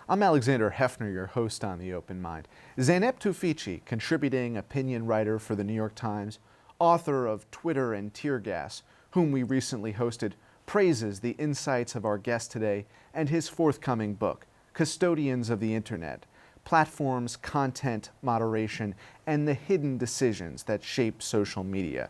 I'm Alexander Hefner, your host on The Open Mind. Zeynep Tufekci, contributing opinion writer for the New York Times, author of Twitter and Tear Gas, whom we recently hosted, praises the insights of our guest today and his forthcoming book, Custodians of the Internet, Platforms, Content, Moderation, and the Hidden Decisions that Shape Social Media.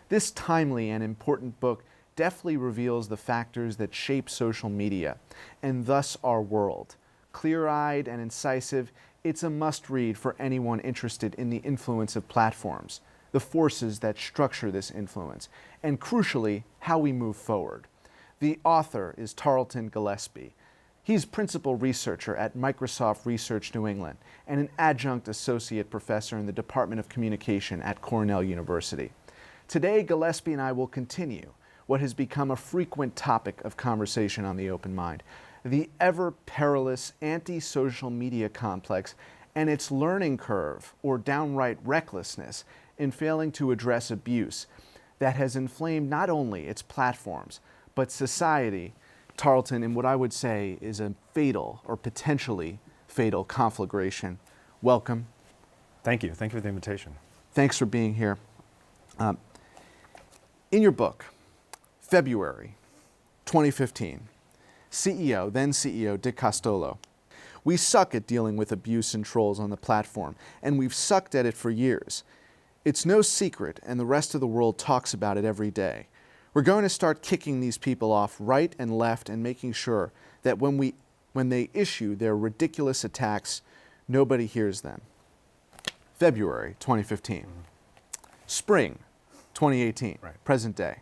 This timely and important book deftly reveals the factors that shape social media, and thus our world. Clear-eyed and incisive, it's a must-read for anyone interested in the influence of platforms, the forces that structure this influence, and crucially, how we move forward. The author is Tarleton Gillespie. He's principal researcher at Microsoft Research New England and an adjunct associate professor in the Department of Communication at Cornell University. Today, Gillespie and I will continue what has become a frequent topic of conversation on The Open Mind, the ever-perilous anti-social media complex and its learning curve or downright recklessness in failing to address abuse that has inflamed not only its platforms, but society, Tarleton, in what I would say is a fatal or potentially fatal conflagration. Welcome. Thank you. Thank you for the invitation. Thanks for being here. In your book, February 2015, then CEO Dick Costolo, we suck at dealing with abuse and trolls on the platform, and we've sucked at it for years. It's no secret, and the rest of the world talks about it every day. We're going to start kicking these people off right and left and making sure that when they issue their ridiculous attacks, nobody hears them. February 2015. Mm-hmm. Spring 2018, right. Present day.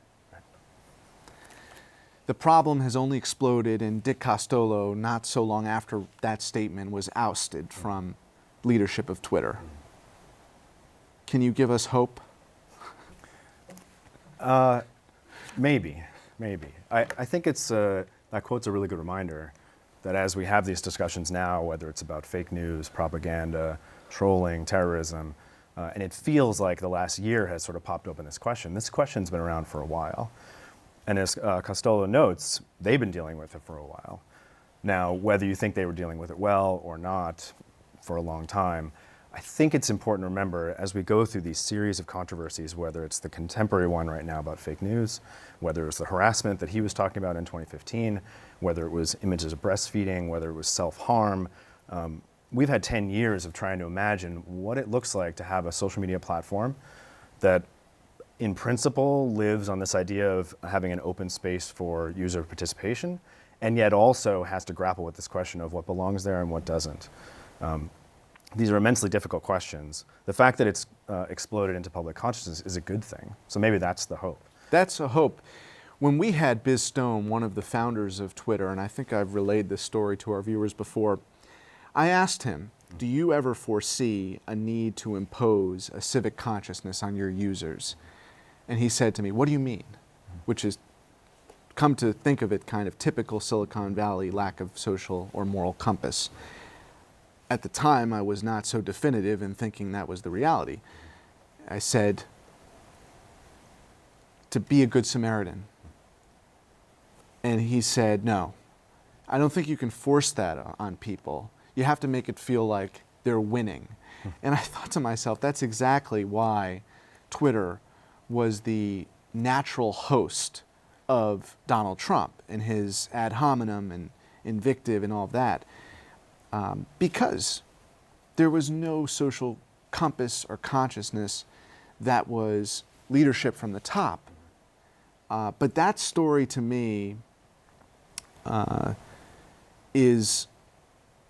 The problem has only exploded, and Dick Costolo, not so long after that statement, was ousted from leadership of Twitter. Can you give us hope? Maybe. I think that quote's a really good reminder that as we have these discussions now, whether it's about fake news, propaganda, trolling, terrorism, and it feels like the last year has sort of popped open this question's been around for a while. And as Costolo notes, they've been dealing with it for a while. Now, whether you think they were dealing with it well or not for a long time, I think it's important to remember as we go through these series of controversies, whether it's the contemporary one right now about fake news, whether it's the harassment that he was talking about in 2015, whether it was images of breastfeeding, whether it was self-harm, we've had 10 years of trying to imagine what it looks like to have a social media platform that in principle lives on this idea of having an open space for user participation, and yet also has to grapple with this question of what belongs there and what doesn't. These are immensely difficult questions. The fact that it's exploded into public consciousness is a good thing. So maybe that's the hope. That's a hope. When we had Biz Stone, one of the founders of Twitter, and I think I've relayed this story to our viewers before, I asked him, do you ever foresee a need to impose a civic consciousness on your users? And he said to me, what do you mean? Which is, come to think of it, kind of typical Silicon Valley lack of social or moral compass. At the time, I was not so definitive in thinking that was the reality. I said, to be a good Samaritan. And he said, no, I don't think you can force that on people. You have to make it feel like they're winning. And I thought to myself, that's exactly why Twitter was the natural host of Donald Trump and his ad hominem and invective and all of that, because there was no social compass or consciousness that was leadership from the top. But that story to me is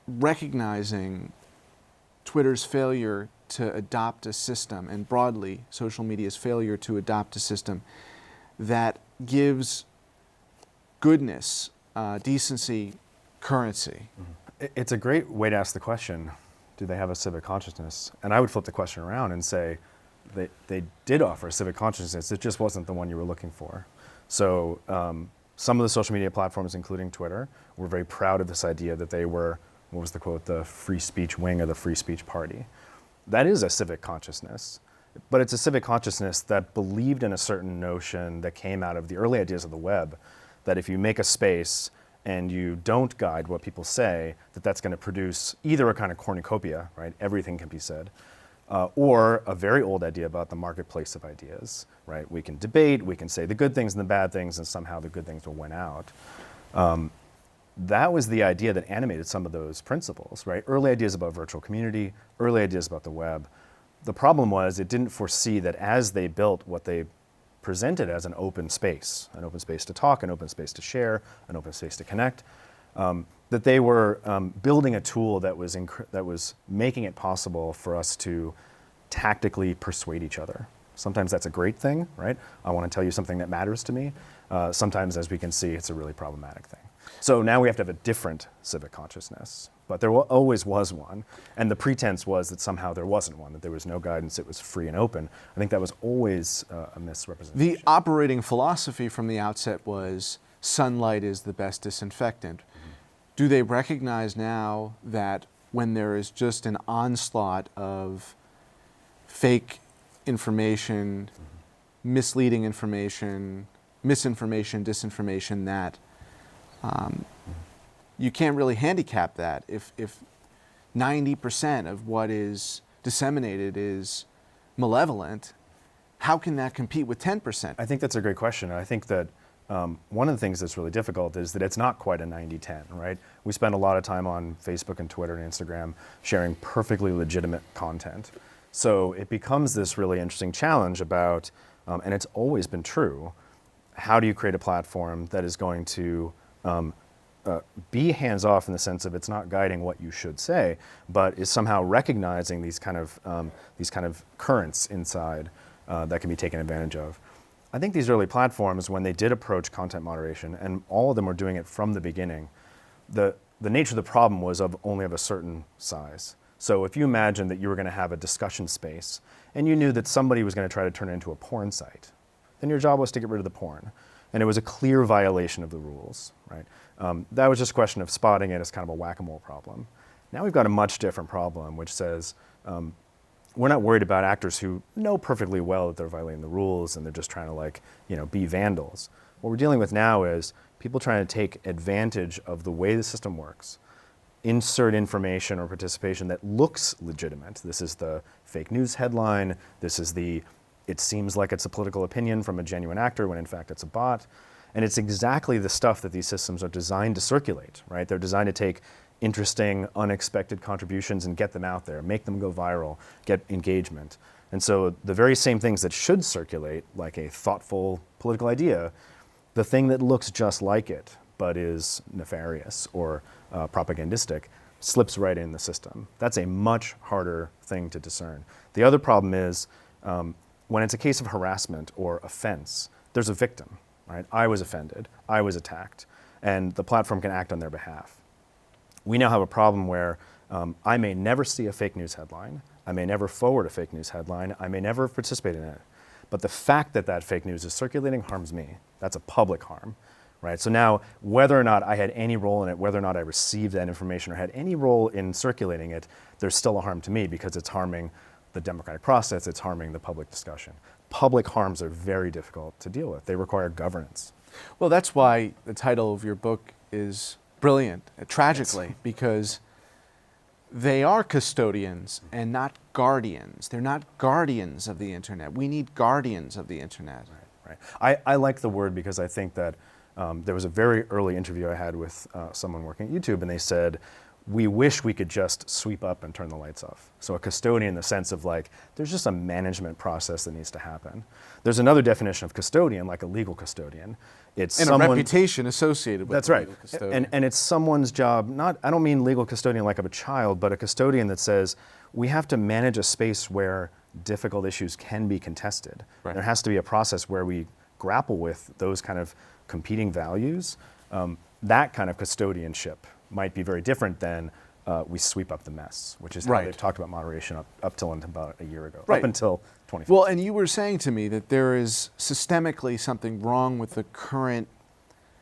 recognizing Twitter's failure to adopt a system, and broadly social media's failure to adopt a system that gives goodness, decency, currency. Mm-hmm. It's a great way to ask the question, do they have a civic consciousness? And I would flip the question around and say they did offer a civic consciousness, it just wasn't the one you were looking for. So some of the social media platforms, including Twitter, were very proud of this idea that they were, what was the quote, the free speech wing of the free speech party. That is a civic consciousness, but it's a civic consciousness that believed in a certain notion that came out of the early ideas of the web, that if you make a space and you don't guide what people say, that's going to produce either a kind of cornucopia, right? Everything can be said, or a very old idea about the marketplace of ideas, right? We can debate, we can say the good things and the bad things, and somehow the good things will win out. That was the idea that animated some of those principles, right? Early ideas about virtual community, early ideas about the web. The problem was it didn't foresee that as they built what they presented as an open space to talk, an open space to share, an open space to connect, that they were building a tool that was making it possible for us to tactically persuade each other. Sometimes that's a great thing, right? I want to tell you something that matters to me. Sometimes, as we can see, it's a really problematic thing. So now we have to have a different civic consciousness, but there always was one, and the pretense was that somehow there wasn't one, that there was no guidance, it was free and open. I think that was always a misrepresentation. The operating philosophy from the outset was sunlight is the best disinfectant. Mm-hmm. Do they recognize now that when there is just an onslaught of fake information, mm-hmm. misleading information, misinformation, disinformation, that you can't really handicap that if 90% of what is disseminated is malevolent? How can that compete with 10%? I think that's a great question. I think that one of the things that's really difficult is that it's not quite a 90-10, right? We spend a lot of time on Facebook and Twitter and Instagram sharing perfectly legitimate content. So it becomes this really interesting challenge about, and it's always been true, how do you create a platform that is going to be hands-off in the sense of it's not guiding what you should say, but is somehow recognizing these kind of currents inside that can be taken advantage of. I think these early platforms, when they did approach content moderation, and all of them were doing it from the beginning, the nature of the problem was only of a certain size. So if you imagine that you were going to have a discussion space, and you knew that somebody was going to try to turn it into a porn site, then your job was to get rid of the porn. And it was a clear violation of the rules, right? That was just a question of spotting it as kind of a whack-a-mole problem. Now we've got a much different problem, which says we're not worried about actors who know perfectly well that they're violating the rules and they're just trying to be vandals. What we're dealing with now is people trying to take advantage of the way the system works, insert information or participation that looks legitimate. This is the fake news headline. This is it seems like it's a political opinion from a genuine actor when in fact it's a bot. And it's exactly the stuff that these systems are designed to circulate, right? They're designed to take interesting, unexpected contributions and get them out there, make them go viral, get engagement. And so the very same things that should circulate, like a thoughtful political idea, the thing that looks just like it but is nefarious or propagandistic, slips right in the system. That's a much harder thing to discern. The other problem is, when it's a case of harassment or offense, there's a victim, right? I was offended, I was attacked, and the platform can act on their behalf. We now have a problem where I may never see a fake news headline, I may never forward a fake news headline, I may never participate in it, but the fact that that fake news is circulating harms me. That's a public harm, right? So now, whether or not I had any role in it, whether or not I received that information or had any role in circulating it, there's still a harm to me because it's harming the democratic process, it's harming the public discussion. Public harms are very difficult to deal with. They require governance. Well, that's why the title of your book is brilliant, tragically, yes. Because they are custodians and not guardians. They're not guardians of the internet. We need guardians of the internet. Right. I like the word because I think that there was a very early interview I had with someone working at YouTube, and they said, we wish we could just sweep up and turn the lights off. So a custodian in the sense of there's just a management process that needs to happen. There's another definition of custodian, like a legal custodian. It's and a reputation associated with that's the right. legal custodian. And it's someone's job, I don't mean legal custodian like of a child, but a custodian that says, we have to manage a space where difficult issues can be contested. Right. There has to be a process where we grapple with those kind of competing values. That kind of custodianship might be very different than we sweep up the mess, which is how they've talked about moderation up till about a year ago, up until 2015. Well, and you were saying to me that there is systemically something wrong with the current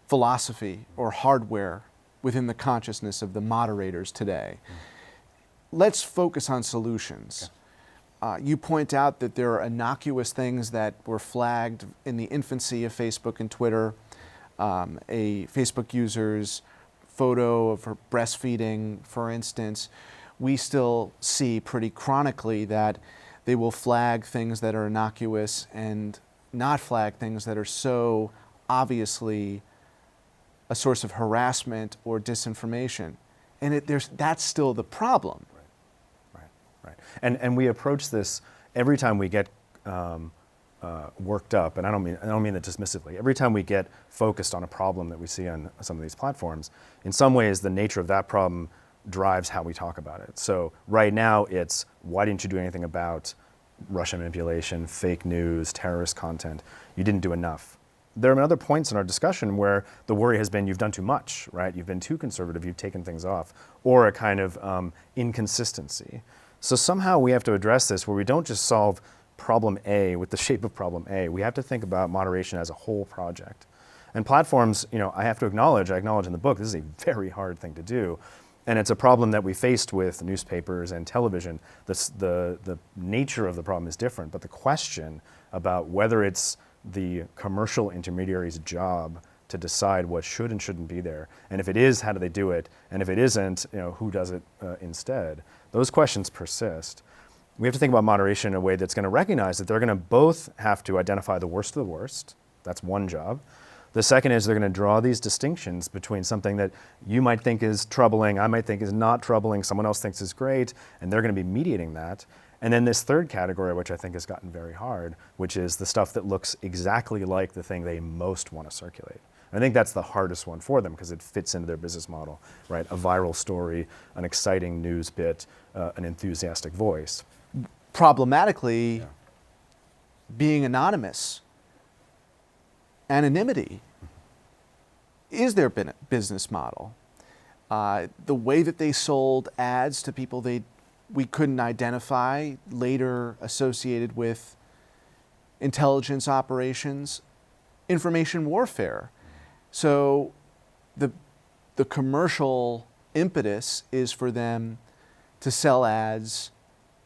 philosophy or hardware within the consciousness of the moderators today. Let's focus on solutions. Okay. You point out that there are innocuous things that were flagged in the infancy of Facebook and Twitter. A Facebook user's photo of her breastfeeding, for instance, we still see pretty chronically that they will flag things that are innocuous and not flag things that are so obviously a source of harassment or disinformation. And that's still the problem. Right. And we approach this every time we get worked up, and I don't mean that dismissively. Every time we get focused on a problem that we see on some of these platforms, in some ways the nature of that problem drives how we talk about it. So right now it's, why didn't you do anything about Russian manipulation, fake news, terrorist content? You didn't do enough. There have been other points in our discussion where the worry has been, you've done too much, right? You've been too conservative, you've taken things off, or a kind of inconsistency. So somehow we have to address this where we don't just solve problem A with the shape of problem A. We have to think about moderation as a whole project. And platforms, I have to acknowledge, I acknowledge in the book, this is a very hard thing to do. And it's a problem that we faced with newspapers and television. The nature of the problem is different, but the question about whether it's the commercial intermediary's job to decide what should and shouldn't be there, and if it is, how do they do it, and if it isn't, who does it instead, those questions persist. We have to think about moderation in a way that's going to recognize that they're going to both have to identify the worst of the worst. That's one job. The second is they're going to draw these distinctions between something that you might think is troubling, I might think is not troubling, someone else thinks is great, and they're going to be mediating that. And then this third category, which I think has gotten very hard, which is the stuff that looks exactly like the thing they most want to circulate. And I think that's the hardest one for them because it fits into their business model, right? A viral story, an exciting news bit, an enthusiastic voice. Problematically, being anonymous, anonymity is their business model. The way that they sold ads to people we couldn't identify, later associated with intelligence operations, information warfare. So the commercial impetus is for them to sell ads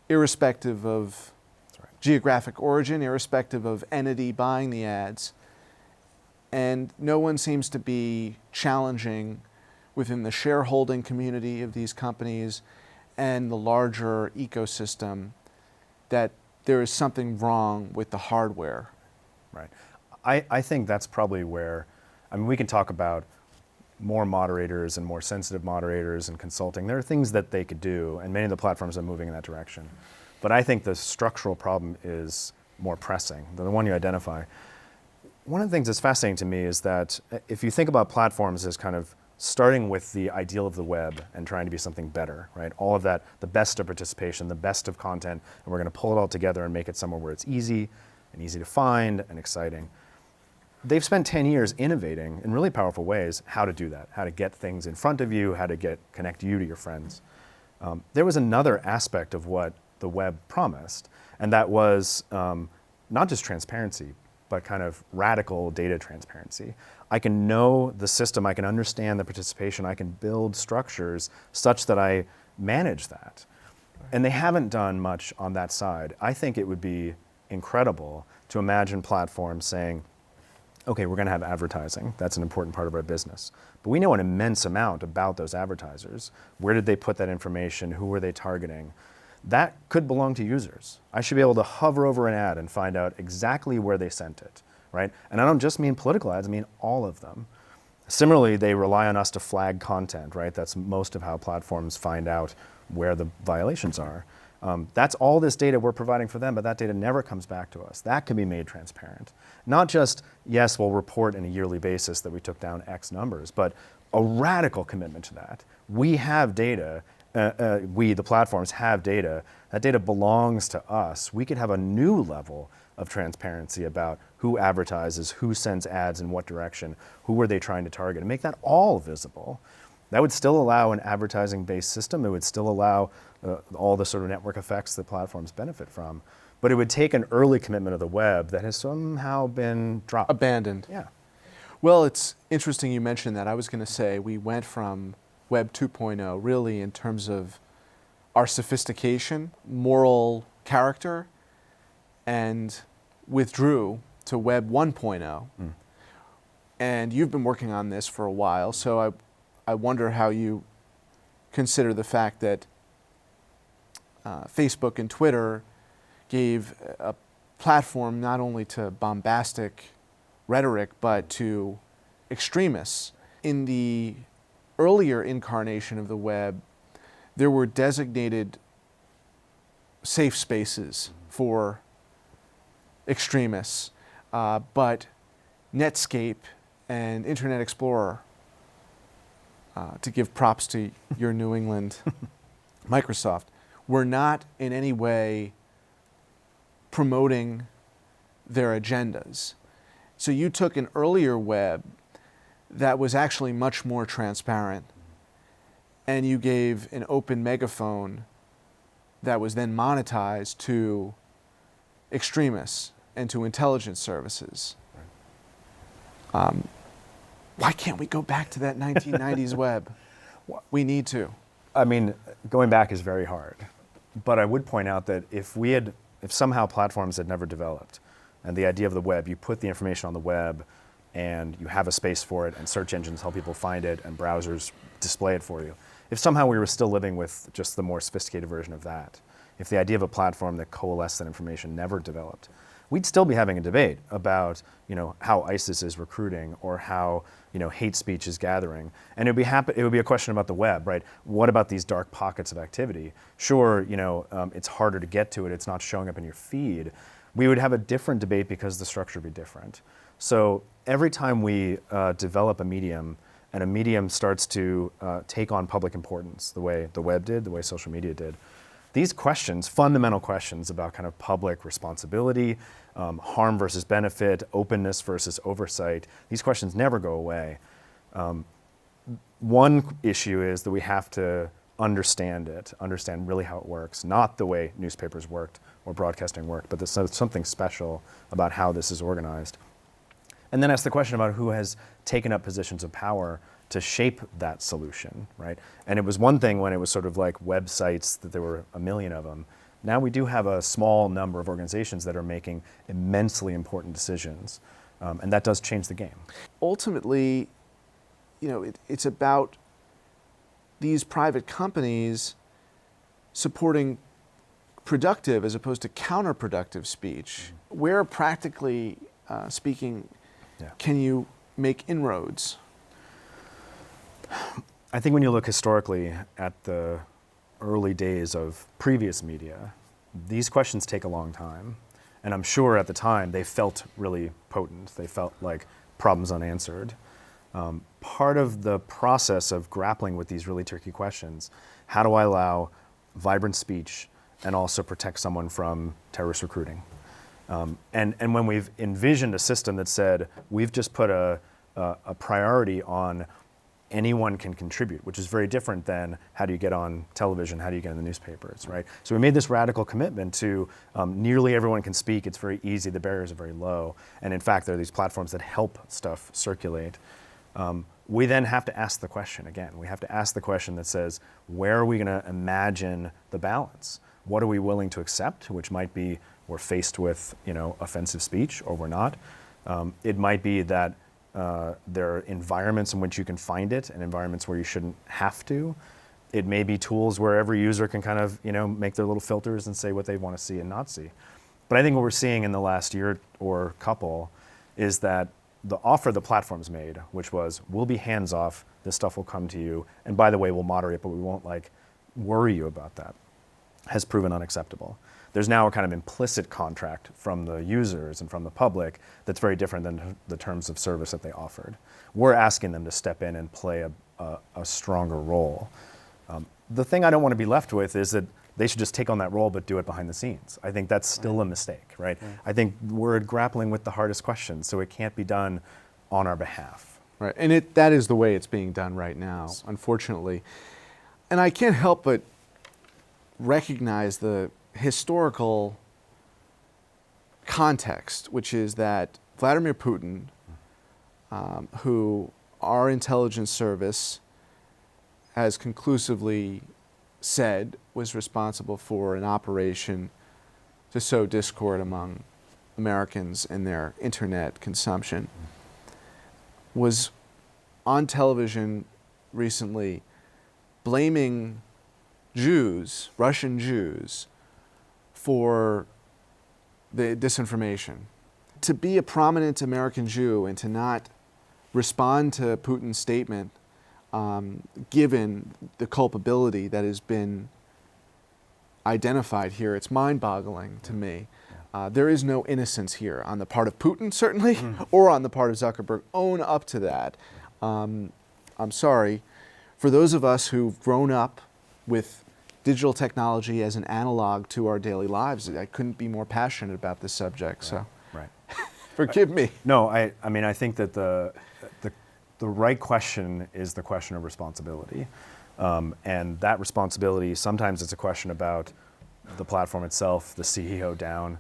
irrespective of geographic origin, irrespective of entity buying the ads. And no one seems to be challenging within the shareholding community of these companies and the larger ecosystem that there is something wrong with the hardware. Right. I think that's probably where, we can talk about more moderators and more sensitive moderators and consulting. There are things that they could do, and many of the platforms are moving in that direction. But I think the structural problem is more pressing than the one you identify. One of the things that's fascinating to me is that if you think about platforms as kind of starting with the ideal of the web and trying to be something better, right? All of that, the best of participation, the best of content, and we're going to pull it all together and make it somewhere where it's easy and easy to find and exciting. They've spent 10 years innovating in really powerful ways how to do that, how to get things in front of you, how to connect you to your friends. There was another aspect of what the web promised, and that was not just transparency, but kind of radical data transparency. I can know the system, I can understand the participation, I can build structures such that I manage that. And they haven't done much on that side. I think it would be incredible to imagine platforms saying, okay, we're going to have advertising. That's an important part of our business. But we know an immense amount about those advertisers. Where did they put that information? Who were they targeting? That could belong to users. I should be able to hover over an ad and find out exactly where they sent it, right? And I don't just mean political ads, I mean all of them. Similarly, they rely on us to flag content, right? That's most of how platforms find out where the violations are. That's all this data we're providing for them, but that data never comes back to us. That can be made transparent. Not just, yes, we'll report on a yearly basis that we took down X numbers, but a radical commitment to that. We have data, we, the platforms, have data. That data belongs to us. We could have a new level of transparency about who advertises, who sends ads in what direction, who are they trying to target, and make that all visible. That would still allow an advertising-based system. It would still allow all the sort of network effects that platforms benefit from. But it would take an early commitment of the web that has somehow been dropped. Abandoned. Yeah. Well, it's interesting you mentioned that. I was going to say we went from Web 2.0 really in terms of our sophistication, moral character, and withdrew to Web 1.0. And you've been working on this for a while, so I wonder how you consider the fact that Facebook and Twitter gave a platform not only to bombastic rhetoric, but to extremists. In the earlier incarnation of the web, there were designated safe spaces for extremists, but Netscape and Internet Explorer, to give props to your New England Microsoft, were not in any way promoting their agendas. So you took an earlier web that was actually much more transparent, and you gave an open megaphone that was then monetized to extremists and to intelligence services. Why can't we go back to that 1990s web? We need to. I mean, going back is very hard. But I would point out that if somehow platforms had never developed, and the idea of the web, you put the information on the web and you have a space for it, and search engines help people find it, and browsers display it for you. If somehow we were still living with just the more sophisticated version of that, if the idea of a platform that coalesced that information never developed, we'd still be having a debate about, how ISIS is recruiting or how, hate speech is gathering. And it would be a question about the web, right? What about these dark pockets of activity? Sure, it's harder to get to it. It's not showing up in your feed. We would have a different debate because the structure would be different. So every time we develop a medium, and a medium starts to take on public importance, the way the web did, the way social media did, these questions, fundamental questions about kind of public responsibility, harm versus benefit, openness versus oversight, these questions never go away. One issue is that we have to understand really how it works, not the way newspapers worked or broadcasting worked, but there's something special about how this is organized. And then ask the question about who has taken up positions of power to shape that solution, right? And it was one thing when it was sort of like websites that there were a million of them. Now we do have a small number of organizations that are making immensely important decisions, and that does change the game. Ultimately, it's about these private companies supporting productive as opposed to counterproductive speech. Where practically speaking, can you make inroads? I think when you look historically at the early days of previous media, these questions take a long time. And I'm sure at the time they felt really potent. They felt like problems unanswered. Part of the process of grappling with these really tricky questions, how do I allow vibrant speech and also protect someone from terrorist recruiting? And when we've envisioned a system that said, we've just put a priority on anyone can contribute, which is very different than how do you get on television, how do you get in the newspapers, right? So we made this radical commitment to nearly everyone can speak, it's very easy, the barriers are very low, and in fact there are these platforms that help stuff circulate. We then have to ask the question again. We have to ask the question that says, where are we going to imagine the balance? What are we willing to accept, which might be we're faced with offensive speech or we're not. It might be that there are environments in which you can find it and environments where you shouldn't have to. It may be tools where every user can kind of make their little filters and say what they want to see and not see. But I think what we're seeing in the last year or couple is that the offer the platforms made, which was we'll be hands off, this stuff will come to you, and by the way, we'll moderate, but we won't worry you about that, has proven unacceptable. There's now a kind of implicit contract from the users and from the public that's very different than the terms of service that they offered. We're asking them to step in and play a stronger role. The thing I don't want to be left with is that they should just take on that role but do it behind the scenes. I think that's still a mistake, right? I think we're grappling with the hardest questions, so it can't be done on our behalf. Right, and that is the way it's being done right now, unfortunately. And I can't help but recognize the historical context, which is that Vladimir Putin, who our intelligence service has conclusively said was responsible for an operation to sow discord among Americans and their internet consumption, was on television recently blaming Jews, Russian Jews, for the disinformation. To be a prominent American Jew and to not respond to Putin's statement, given the culpability that has been identified here, it's mind-boggling to me. There is no innocence here on the part of Putin, certainly, or on the part of Zuckerberg. Own up to that. I'm sorry. For those of us who've grown up with digital technology as an analog to our daily lives, I couldn't be more passionate about this subject. So, Right. forgive me. No, I mean, I think that the right question is the question of responsibility. And that responsibility, sometimes it's a question about the platform itself, the CEO down.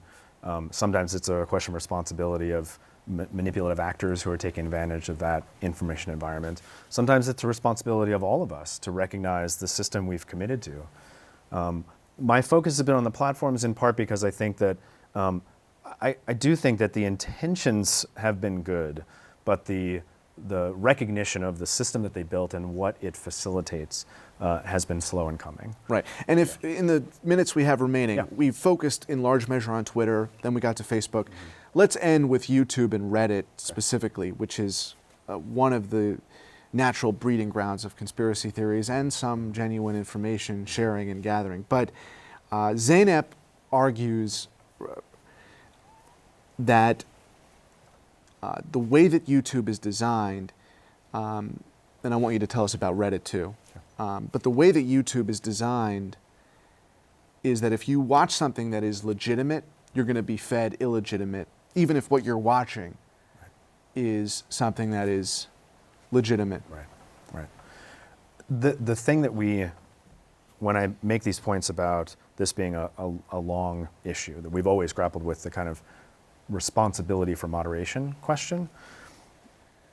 Sometimes it's a question of responsibility of manipulative actors who are taking advantage of that information environment. Sometimes it's a responsibility of all of us to recognize the system we've committed to. My focus has been on the platforms in part because I think that, I do think that the intentions have been good, but the recognition of the system that they built and what it facilitates has been slow in coming. Right. And if in the minutes we have remaining, we focused in large measure on Twitter, then we got to Facebook. Let's end with YouTube and Reddit specifically, which is one of the natural breeding grounds of conspiracy theories and some genuine information sharing and gathering. But Zeynep argues that the way that YouTube is designed, and I want you to tell us about Reddit too, but the way that YouTube is designed is that if you watch something that is legitimate, you're going to be fed illegitimate, even if what you're watching is something that is legitimate. Right. The thing that when I make these points about this being a long issue, that we've always grappled with the kind of responsibility for moderation question.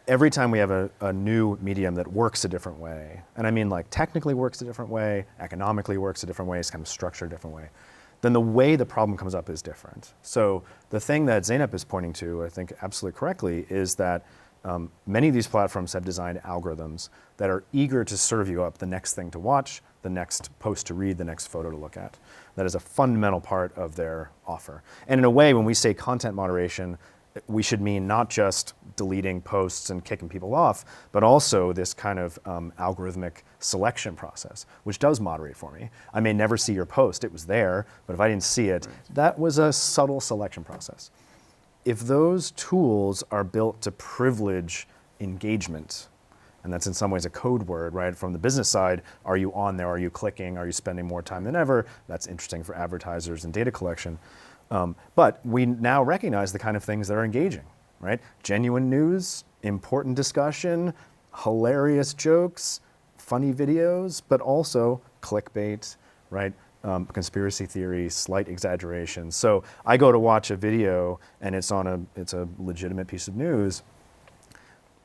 Every time we have a new medium that works a different way, and I mean like technically works a different way, economically works a different way, it's kind of structured a different way, then the way the problem comes up is different. So the thing that Zeynep is pointing to, I think absolutely correctly, is that many of these platforms have designed algorithms that are eager to serve you up the next thing to watch, the next post to read, the next photo to look at. That is a fundamental part of their offer. And in a way, when we say content moderation, we should mean not just deleting posts and kicking people off, but also this kind of algorithmic selection process, which does moderate for me. I may never see your post, it was there, but if I didn't see it, that was a subtle selection process. If those tools are built to privilege engagement, and that's in some ways a code word, right? From the business side, are you on there? Are you clicking? Are you spending more time than ever? That's interesting for advertisers and data collection. But we now recognize the kind of things that are engaging, right? Genuine news, important discussion, hilarious jokes, funny videos, but also clickbait, right? Conspiracy theory, slight exaggeration. So I go to watch a video and it's a legitimate piece of news,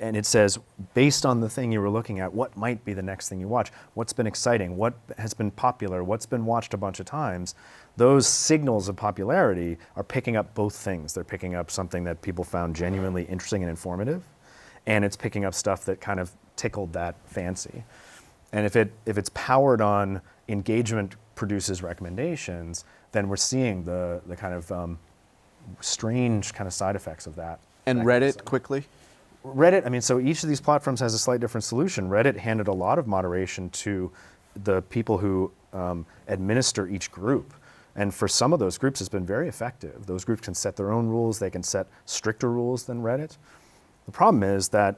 and it says, based on the thing you were looking at, what might be the next thing you watch? What's been exciting? What has been popular? What's been watched a bunch of times? Those signals of popularity are picking up both things. They're picking up something that people found genuinely interesting and informative, and it's picking up stuff that kind of tickled that fancy. And if it's powered on engagement produces recommendations, then we're seeing the kind of strange kind of side effects of that. And Reddit, quickly? Reddit, I mean, so each of these platforms has a slightly different solution. Reddit handed a lot of moderation to the people who administer each group. And for some of those groups, it's been very effective. Those groups can set their own rules. They can set stricter rules than Reddit. The problem is that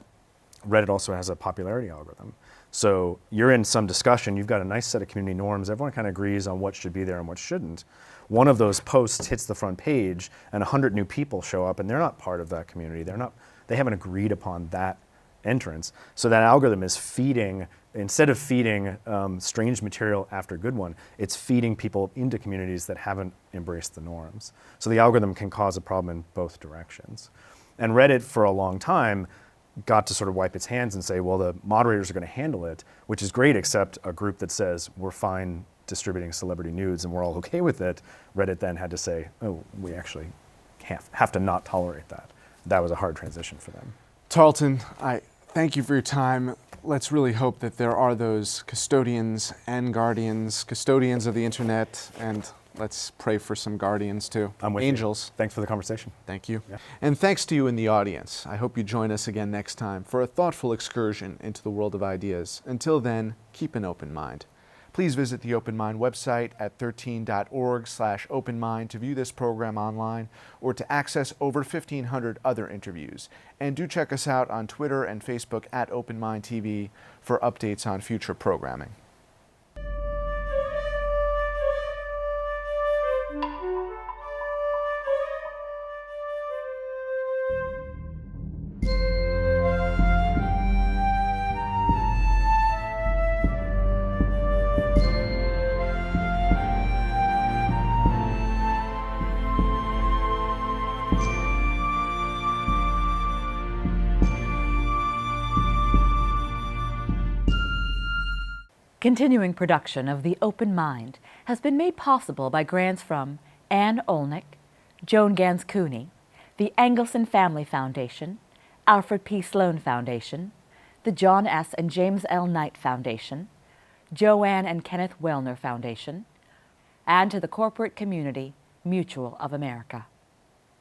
Reddit also has a popularity algorithm. So you're in some discussion, you've got a nice set of community norms, everyone kind of agrees on what should be there and what shouldn't. One of those posts hits the front page and 100 new people show up and they're not part of that community. They haven't agreed upon that entrance. So that algorithm is feeding, instead of feeding strange material after good one, it's feeding people into communities that haven't embraced the norms. So the algorithm can cause a problem in both directions. And Reddit, for a long time, got to sort of wipe its hands and say, well, the moderators are going to handle it, which is great, except a group that says, we're fine distributing celebrity nudes and we're all okay with it. Reddit then had to say, oh, we actually have to not tolerate that. That was a hard transition for them. Tarleton, I thank you for your time. let's really hope that there are those custodians and guardians, custodians of the internet, and let's pray for some guardians too. I'm with Angels. you. Thanks for the conversation. Thank you. Yeah. And thanks to you in the audience. I hope you join us again next time for a thoughtful excursion into the world of ideas. Until then, keep an open mind. Please visit the Open Mind website at 13.org/openmind to view this program online or to access over 1,500 other interviews. And do check us out on Twitter and Facebook at Open Mind TV for updates on future programming. Continuing production of The Open Mind has been made possible by grants from Ann Olnick, Joan Gans Cooney, the Engelson Family Foundation, Alfred P. Sloan Foundation, the John S. and James L. Knight Foundation, Joanne and Kenneth Wellner Foundation, and to the corporate community Mutual of America.